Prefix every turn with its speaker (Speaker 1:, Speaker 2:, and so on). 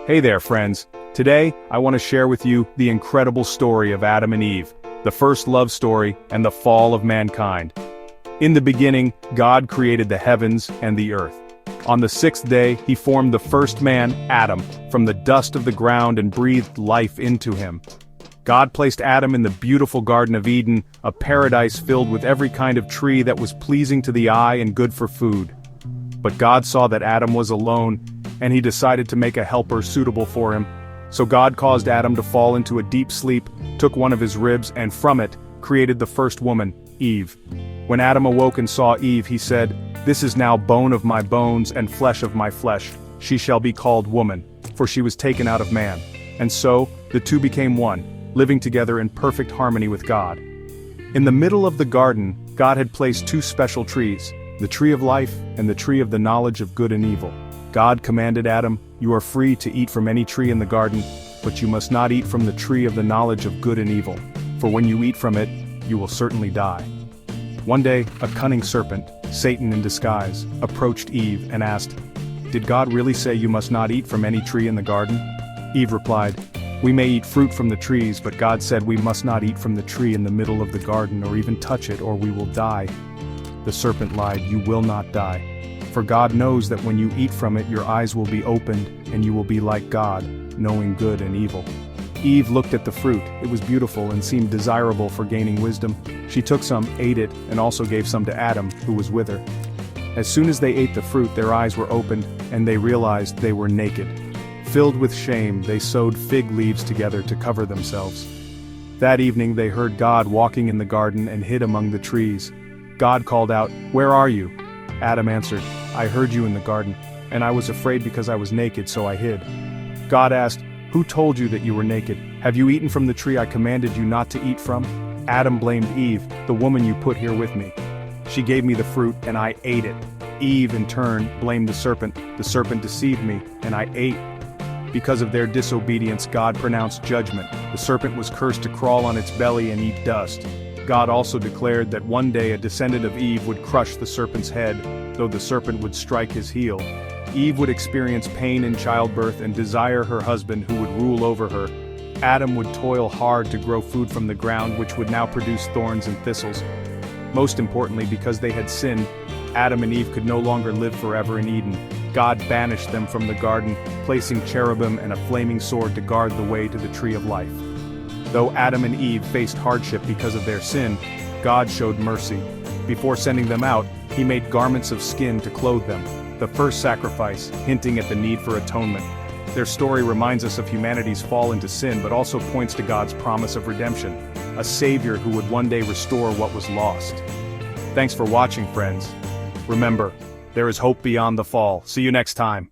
Speaker 1: Hey there, friends. Today, I want to share with you the incredible story of Adam and Eve, the first love story and the fall of mankind. In the beginning, God created the heavens and the earth. On the sixth day, he formed the first man, Adam, from the dust of the ground and breathed life into him. God placed Adam in the beautiful Garden of Eden, a paradise filled with every kind of tree that was pleasing to the eye and good for food. But God saw that Adam was alone, and he decided to make a helper suitable for him. So God caused Adam to fall into a deep sleep, took one of his ribs, and from it, created the first woman, Eve. When Adam awoke and saw Eve, he said, "This is now bone of my bones and flesh of my flesh. She shall be called woman, for she was taken out of man." And so, the two became one, living together in perfect harmony with God. In the middle of the garden, God had placed two special trees, the tree of life and the tree of the knowledge of good and evil. God commanded Adam, "You are free to eat from any tree in the garden, but you must not eat from the tree of the knowledge of good and evil, for when you eat from it, you will certainly die." One day, a cunning serpent, Satan in disguise, approached Eve and asked, "Did God really say you must not eat from any tree in the garden?" Eve replied, "We may eat fruit from the trees, but God said we must not eat from the tree in the middle of the garden or even touch it, or we will die." The serpent lied, "You will not die. For God knows that when you eat from it your eyes will be opened, and you will be like God, knowing good and evil." Eve looked at the fruit. It was beautiful and seemed desirable for gaining wisdom. She took some, ate it, and also gave some to Adam, who was with her. As soon as they ate the fruit, their eyes were opened, and they realized they were naked. Filled with shame, they sewed fig leaves together to cover themselves. That evening they heard God walking in the garden and hid among the trees. God called out, "Where are you?" Adam answered, "I heard you in the garden, and I was afraid because I was naked, so I hid." God asked, "Who told you that you were naked? Have you eaten from the tree I commanded you not to eat from?" Adam blamed Eve, "The woman you put here with me. She gave me the fruit, and I ate it." Eve, in turn, blamed the serpent deceived me, and I ate." Because of their disobedience, God pronounced judgment. The serpent was cursed to crawl on its belly and eat dust. God also declared that one day a descendant of Eve would crush the serpent's head, though the serpent would strike his heel. Eve would experience pain in childbirth and desire her husband who would rule over her. Adam would toil hard to grow food from the ground, which would now produce thorns and thistles. Most importantly, because they had sinned, Adam and Eve could no longer live forever in Eden. God banished them from the garden, placing cherubim and a flaming sword to guard the way to the tree of life. Though Adam and Eve faced hardship because of their sin, God showed mercy. Before sending them out, he made garments of skin to clothe them, the first sacrifice, hinting at the need for atonement. Their story reminds us of humanity's fall into sin, but also points to God's promise of redemption, a savior who would one day restore what was lost. Thanks for watching, friends. Remember, there is hope beyond the fall. See you next time.